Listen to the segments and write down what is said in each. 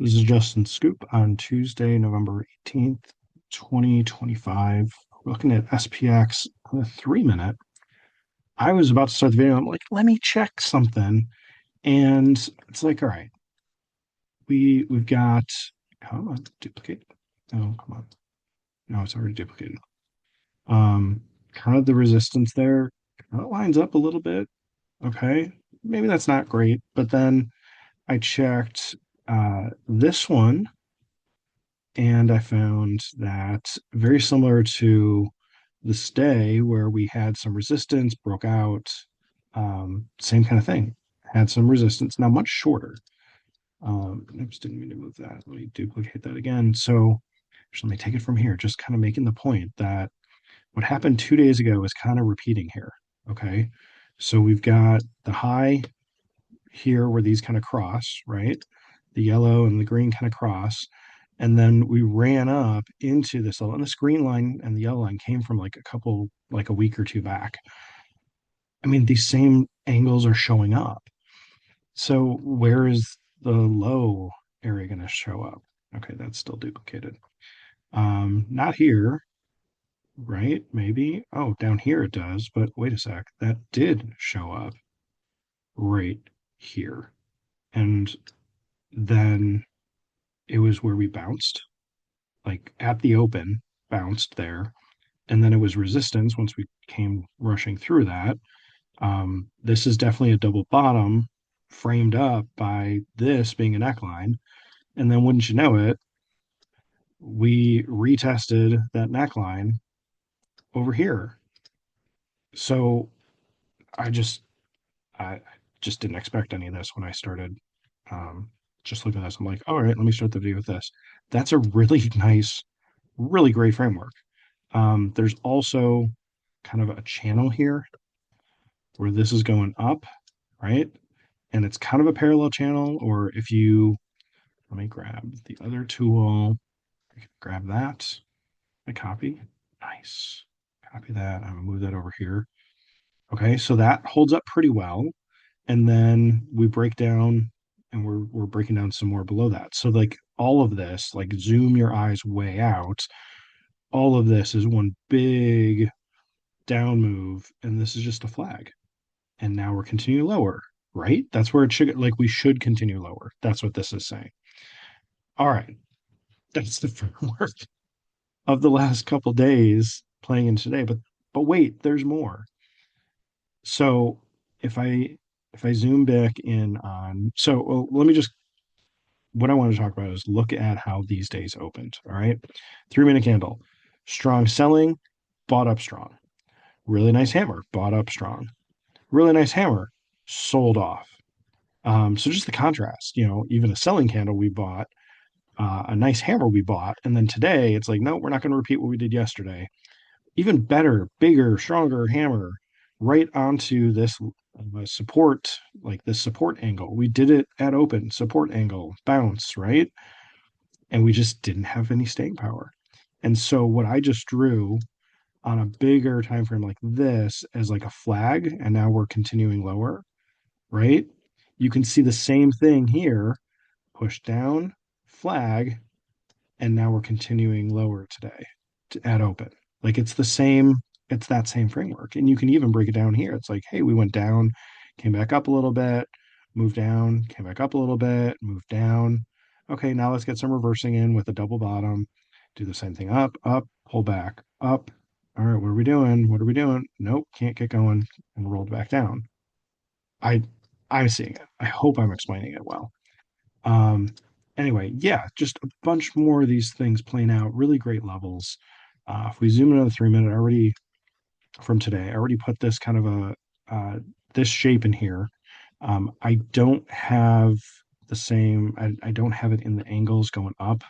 This is Justin Scoop on Tuesday, November 18th, 2025. We're looking at SPX on a 3 minute. I was about to start the video. I'm like, let me check something. And it's like, all right, we've got, come on, duplicate. Oh, come on. No, it's already duplicated. Um, Kind of the resistance there kind of lines up a little bit. Okay. Maybe that's not great. But then I checked this one and I found that very similar to the stay where we had some resistance, broke out, same kind of thing. Had some resistance, now much shorter. Oops, didn't mean to move that. Let me duplicate that again. So just let me take it from here, just kind of making the point that what happened 2 days ago is kind of repeating here. Okay. So we've got the high here where these kind of cross, right? The yellow and the green kind of cross. And then we ran up into this, and this green line and the yellow line came from like a week or two back. I mean, these same angles are showing up. So where is the low area going to show up? Okay, that's still duplicated. Not here, right? Maybe. Oh, down here it does, but wait a sec. That did show up right here. And then it was where we bounced, like at the open, bounced there. And then it was resistance once we came rushing through that. This is definitely a double bottom framed up by this being a neckline. And then wouldn't you know it, we retested that neckline over here. So I just I just didn't expect any of this when I started just looking at this. I'm like, all right, let me start the video with this. That's a really nice, really great framework. There's also kind of a channel here where this is going up, right? And it's kind of a parallel channel, or if you, let me grab the other tool, I can grab that, I copy, nice, copy that, I'm gonna move that over here. Okay, so that holds up pretty well. And then we break down and we're breaking down some more below that. So like all of this, like zoom your eyes way out, all of this is one big down move, and this is just a flag. And now we're continuing lower, right? That's where it should, like, we should continue lower. That's what this is saying. All right. That's the framework of the last couple days playing in today. But wait, there's more. So if I zoom back in on, so well, let me just, what I want to talk about is look at how these days opened. All right. 3 minute candle, strong selling, bought up strong. Really nice hammer, bought up strong. Really nice hammer, sold off. So just the contrast, even a selling candle we bought, a nice hammer we bought, and then today it's like, no, we're not going to repeat what we did yesterday. Even better, bigger, stronger hammer right onto this support, like this support angle. We did it at open, support angle, bounce, right? And we just didn't have any staying power. And so what I just drew on a bigger time frame like this as like a flag, and now we're continuing lower, right? You can see the same thing here, push down, flag, and now we're continuing lower today at open. Like it's that same framework. And you can even break it down here. It's like, hey, we went down, came back up a little bit, moved down, came back up a little bit, moved down. Okay, now let's get some reversing in with a double bottom. Do the same thing up, up, pull back, up. All right, what are we doing? What are we doing? Nope, can't get going, and rolled back down. I I'm seeing it. I hope I'm explaining it well. Um, anyway, yeah, just a bunch more of these things playing out, really great levels. If we zoom in on the 3 minute, already from today, I already put this kind of this shape in here. I don't have the same, I don't have it in the angles going up,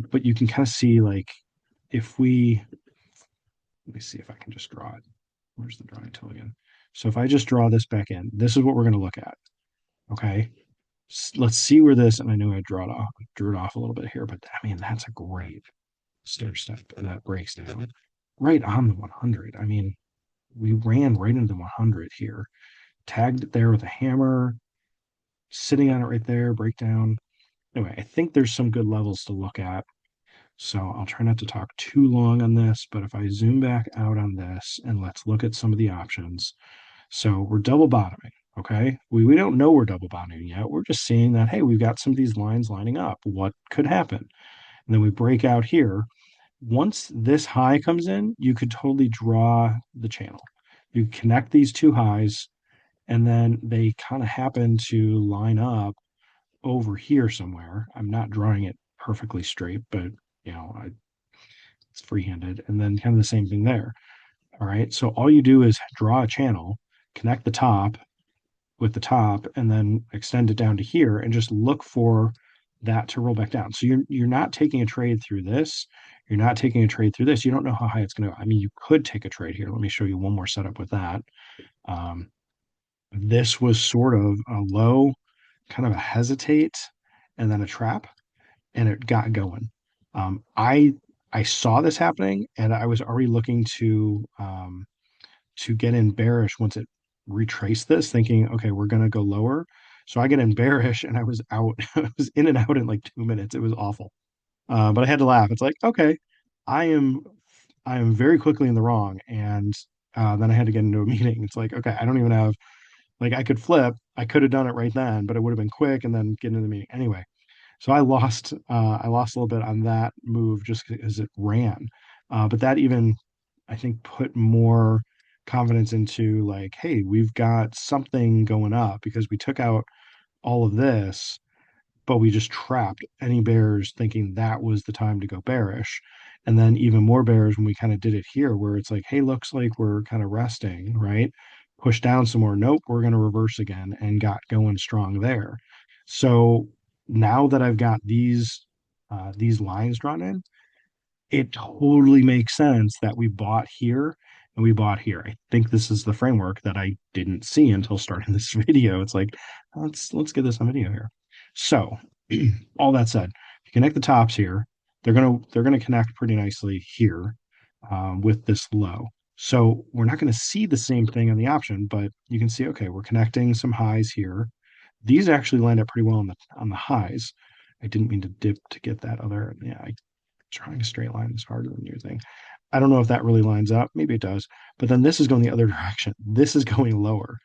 but you can kind of see like if we, let me see if I can just draw it. Where's the drawing tool again? So if I just draw this back in, this is what we're going to look at. Okay. Let's see where this, and I know I drew it off a little bit here, but I mean, that's a great stair step that breaks down right on the 100. I mean, we ran right into the 100 here, tagged it there with a hammer, sitting on it right there, breakdown. anyway, I think there's some good levels to look at. So I'll try not to talk too long on this, but if I zoom back out on this and let's look at some of the options. So we're double bottoming. Okay. We don't know we're double bottoming yet. We're just seeing that, hey, we've got some of these lines lining up. What could happen? And then we break out here. Once this high comes in, you could totally draw the channel. You connect these two highs, and then they kind of happen to line up over here somewhere. I'm not drawing it perfectly straight, but it's freehanded. And then kind of the same thing there. All right. So all you do is draw a channel, connect the top with the top, and then extend it down to here and just look for that to roll back down. So you're not taking a trade through this. You're not taking a trade through this. You don't know how high it's going to go. I mean, you could take a trade here. Let me show you one more setup with that. Um, this was sort of a low, kind of a hesitate, and then a trap, and it got going. Um, I I saw this happening, and I was already looking to get in bearish once it retraced this, thinking, okay, we're gonna go lower. So I get in bearish, and I was out. I was in and out in like 2 minutes. It was awful, but I had to laugh. It's like, okay, I am I am very quickly in the wrong, and then I had to get into a meeting. It's like, okay, I don't even have like I could flip. I could have done it right then, but it would have been quick and then get into the meeting anyway. So I lost a little bit on that move just because it ran. But that even I think put more confidence into like, hey, we've got something going up because we took out all of this, but we just trapped any bears thinking that was the time to go bearish. And then even more bears when we kind of did it here, where it's like, hey, looks like we're kind of resting, right? Push down some more. Nope, we're going to reverse again and got going strong there. So now that I've got these lines drawn in, it totally makes sense that we bought here and we bought here. I think this is the framework that I didn't see until starting this video. It's like, let's get this on video here. So, all that said, if you connect the tops here, they're gonna connect pretty nicely here with this low. So we're not going to see the same thing on the option, but you can see, okay, we're connecting some highs here. These actually lined up pretty well on the highs. I didn't mean to dip to get that other. Yeah, trying a straight line is harder than you think. I don't know if that really lines up. Maybe it does. But then this is going the other direction. This is going lower.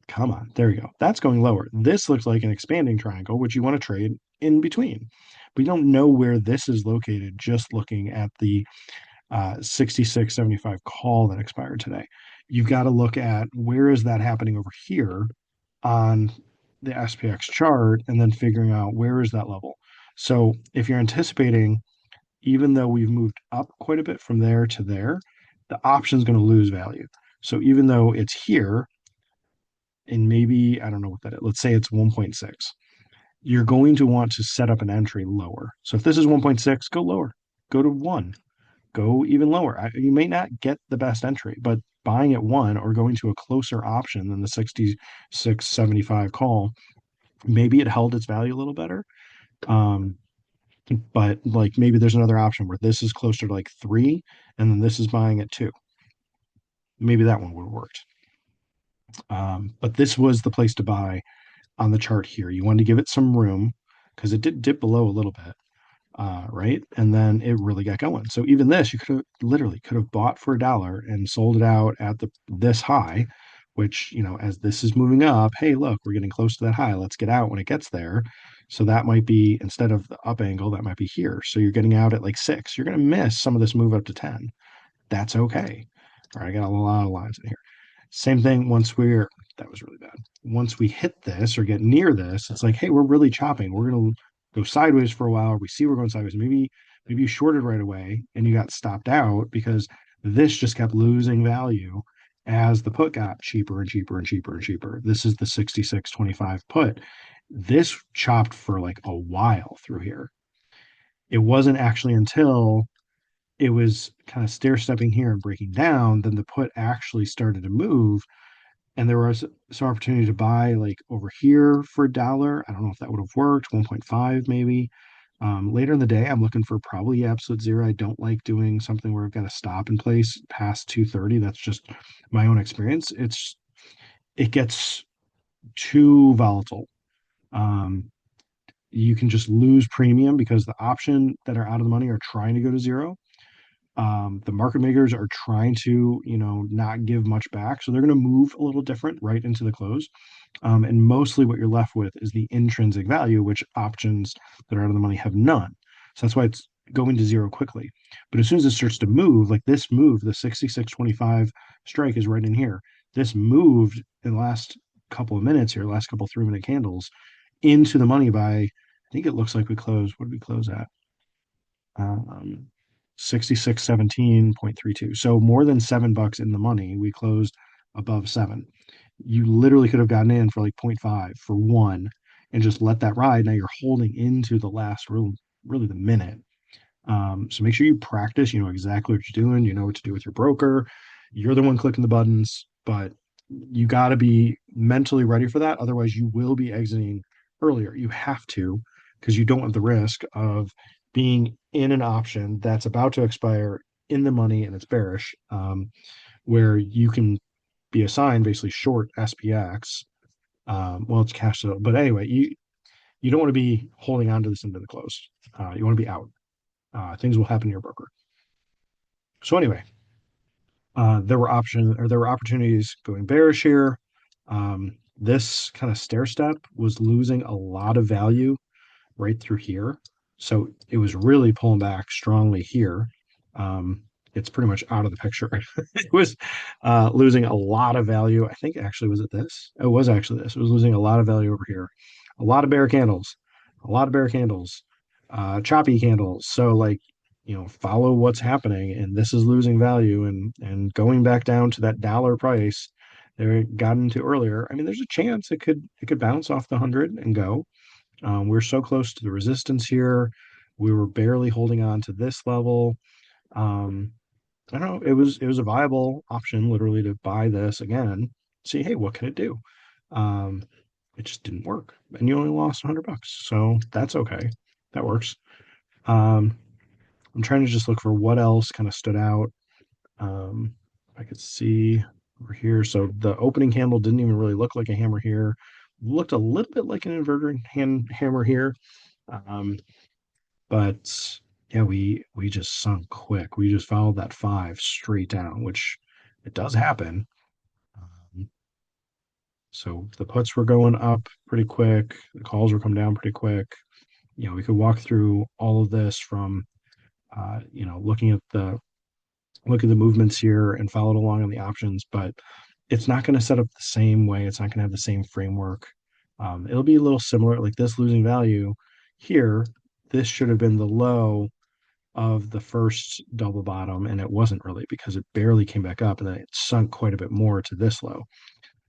Come on. There you go. That's going lower. This looks like an expanding triangle, which you want to trade in between. But you don't know where this is located just looking at the 66.75 call that expired today. You've got to look at where is that happening over here on the SPX chart and then figuring out where is that level. So if you're anticipating even though we've moved up quite a bit from there to there, the option is going to lose value. So even though it's here, and maybe, I don't know what that is, let's say it's 1.6, you're going to want to set up an entry lower. So if this is 1.6, go lower, go to 1, go even lower. You may not get the best entry, but buying at 1 or going to a closer option than the 66.75 call, maybe it held its value a little better. Um, but like maybe there's another option where this is closer to like 3 and then this is buying at 2. Maybe that one would have worked. But this was the place to buy on the chart here. You wanted to give it some room because it did dip below a little bit, right? And then it really got going. So even this, you could have bought for $1 and sold it out at this high, which, as this is moving up, hey, look, we're getting close to that high. Let's get out when it gets there. So that might be, instead of the up angle, that might be here. So you're getting out at like 6. You're going to miss some of this move up to 10. That's okay. All right, I got a lot of lines in here. Same thing that was really bad. Once we hit this or get near this, it's like, hey, we're really chopping. We're going to go sideways for a while. We see we're going sideways. Maybe you shorted right away and you got stopped out because this just kept losing value as the put got cheaper and cheaper and cheaper and cheaper. This is the 66.25 put. This chopped for like a while through here. It wasn't actually until it was kind of stair stepping here and breaking down, then the put actually started to move. And there was some opportunity to buy like over here for $1. I don't know if that would have worked, 1.5 maybe. Later in the day, I'm looking for probably absolute zero. I don't like doing something where I've got to stop in place past 230. That's just my own experience. It gets too volatile. Um, you can just lose premium because the option that are out of the money are trying to go to zero. The market makers are trying to, not give much back. So they're going to move a little different right into the close. And mostly what you're left with is the intrinsic value, which options that are out of the money have none. So that's why it's going to zero quickly. But as soon as it starts to move, like this move, the 66.25 strike is right in here. This moved in the last couple of minutes here, last couple 3 minute candles into the money by, I think it looks like we closed. What did we close at? Um, 6617.32. So more than $7 in the money. We closed above seven. You literally could have gotten in for like point 0.5 for one and just let that ride. Now you're holding into the last really the minute. So make sure you practice, exactly what you're doing, you know what to do with your broker. You're the one clicking the buttons, but you got to be mentally ready for that. Otherwise, you will be exiting earlier. You have to, because you don't want the risk of being in an option that's about to expire in the money and it's bearish, where you can be assigned basically short SPX. Well, it's cash settled, but anyway, you don't want to be holding on to this into the close. You want to be out. Things will happen to your broker. So anyway, there were opportunities going bearish here. This kind of stair step was losing a lot of value right through here. So it was really pulling back strongly here. Um, it's pretty much out of the picture. It was losing a lot of value. I think actually was it this? It was actually this. It was losing a lot of value over here. A lot of bear candles, a lot of bear candles, choppy candles. So like, follow what's happening, and this is losing value and going back down to that dollar price they got into earlier. I mean, there's a chance it could bounce off the 100 and go. We're so close to the resistance here. We were barely holding on to this level. Um, I don't know. It was a viable option, literally, to buy this again. See, hey, what can it do? Um, it just didn't work, and you only lost $100, so that's okay. That works. Um, I'm trying to just look for what else kind of stood out. I could see over here. So the opening candle didn't even really look like a hammer here. Looked a little bit like an inverted hammer here. Um, but yeah, we just sunk quick. We just followed that five straight down, which it does happen. Um, so the puts were going up pretty quick. The calls were coming down pretty quick. We could walk through all of this from, looking at the movements here and followed along on the options, but it's not going to set up the same way. It's not going to have the same framework. It'll be a little similar, like this losing value here. This should have been the low of the first double bottom, and it wasn't really because it barely came back up and then it sunk quite a bit more to this low.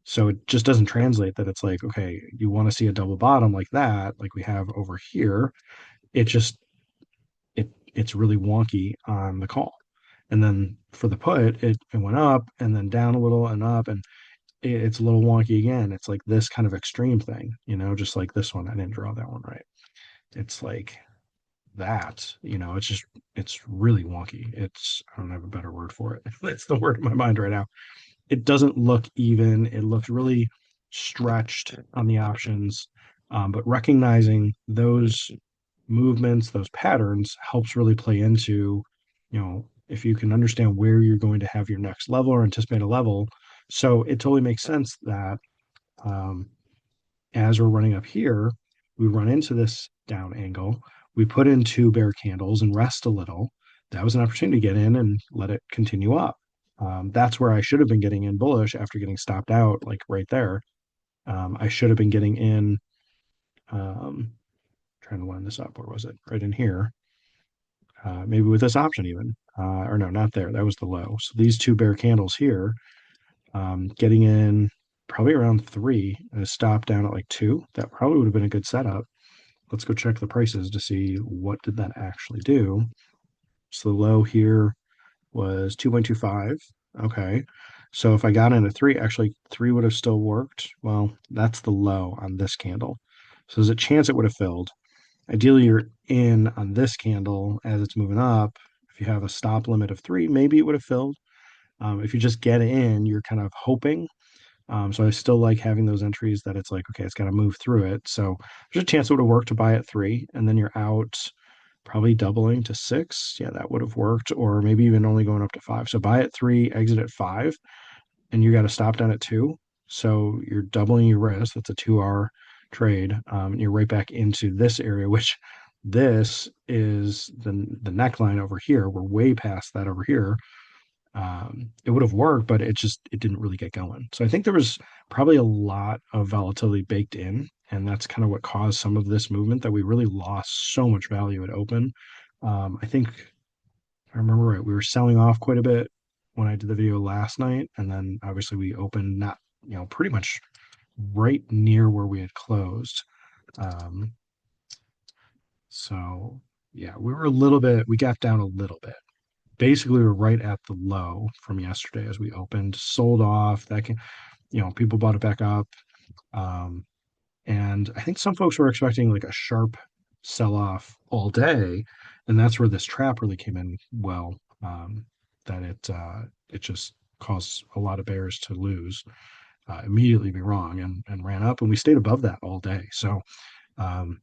So it just doesn't translate that it's like, okay, you want to see a double bottom like that, like we have over here. It just it's really wonky on the call. And then for the put, it went up and then down a little and up, and it's a little wonky again. It's like this kind of extreme thing, just like this one. I didn't draw that one right. It's like that, it's really wonky. I don't have a better word for it. That's the word in my mind right now. It doesn't look even. It looks really stretched on the options. But recognizing those movements, those patterns helps really play into, if you can understand where you're going to have your next level or anticipate a level. So it totally makes sense that um, as we're running up here, we run into this down angle. We put in two bear candles and rest a little. That was an opportunity to get in and let it continue up. That's where I should have been getting in bullish after getting stopped out, like right there. I should have been getting in, trying to line this up. Where was it? Right in here. Maybe with this option even. Or no, not there. That was the low. So these two bear candles here, getting in probably around 3 and a stop down at like 2. That probably would have been a good setup. Let's go check the prices to see what did that actually do. So the low here was 2.25. Okay. So if I got in at 3, actually 3 would have still worked. Well, that's the low on this candle. So there's a chance it would have filled. Ideally, you're in on this candle as it's moving up. If you have a stop limit of 3, maybe it would have filled. If you just get in, you're kind of hoping. So I still like having those entries that it's like, okay, it's got to move through it. So there's a chance it would have worked to buy at three, and then you're out probably doubling to six. Yeah, that would have worked, or maybe even only going up to five. So buy at three, exit at five, and you got to stop down at two. So you're doubling your risk. That's a 2 hour trade. And you're right back into this area, which this is the neckline over here. We're way past that over here. It would have worked, but it didn't really get going. So I think there was probably a lot of volatility baked in, and that's kind of what caused some of this movement that we really lost so much value at open. I think if I remember right, we were selling off quite a bit when I did the video last night, and then obviously we opened not, pretty much right near where we had closed. Um, so yeah, we gapped down a little bit. Basically, we're right at the low from yesterday as we opened, sold off. That can, people bought it back up. Um, and I think some folks were expecting like a sharp sell off all day, and that's where this trap really came in well. That it just caused a lot of bears to lose, immediately be wrong, and ran up, and we stayed above that all day. So um,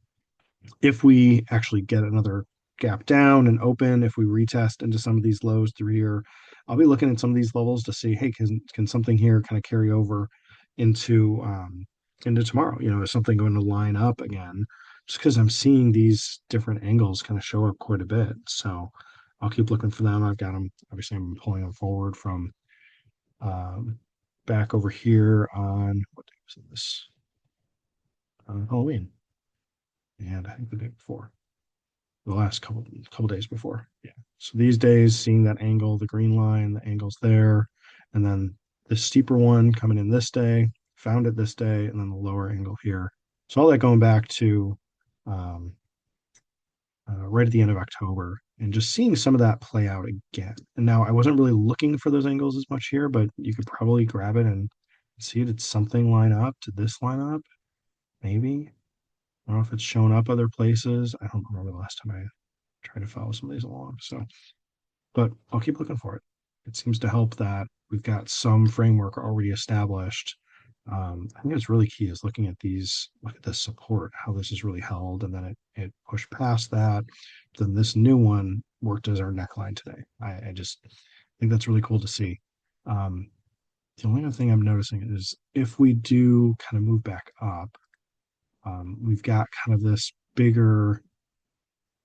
if we actually get another gap down and open, if we retest into some of these lows through here, I'll be looking at some of these levels to see, hey, can something here kind of carry over into tomorrow? Is something going to line up again? Just because I'm seeing these different angles kind of show up quite a bit. So I'll keep looking for them. I've got them, obviously I'm pulling them forward from um, back over here on what day was this? Halloween. And I think the day before. The last couple days before. Yeah. So these days, seeing that angle, the green line, the angles there, and then the steeper one coming in this day, found it this day, and then the lower angle here. So all that going back to um, right at the end of October, and just seeing some of that play out again. And now I wasn't really looking for those angles as much here, but you could probably grab it and see, did something line up? Did this line up? Maybe. I don't know if it's shown up other places. I don't remember the last time I tried to follow some of these along. So, but I'll keep looking for it. It seems to help that we've got some framework already established. I think it's really key is looking at look at this support, how this is really held, and then it pushed past that. Then this new one worked as our neckline today. I just think that's really cool to see. Um, the only other thing I'm noticing is if we do kind of move back up, we've got kind of this bigger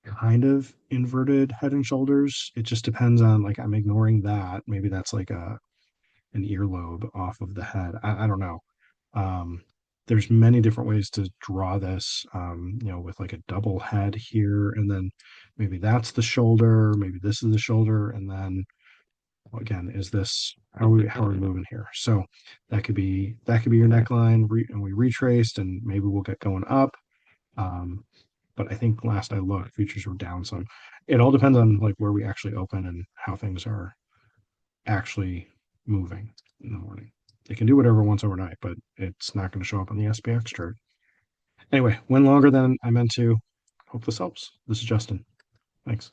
kind of inverted head and shoulders. It just depends on, like, I'm ignoring that. Maybe that's like an earlobe off of the head. I don't know. Um, there's many different ways to draw this, with like a double head here, and then maybe that's the shoulder, maybe this is the shoulder, and then again, is this how are we moving here? So that could be your neckline, and we retraced, and maybe we'll get going up. Um, but I think last I looked, futures were down some. It all depends on like where we actually open and how things are actually moving in the morning. It can do whatever once overnight, but it's not going to show up on the SPX chart. Anyway, went longer than I meant to. Hope this helps. This is Justin. Thanks.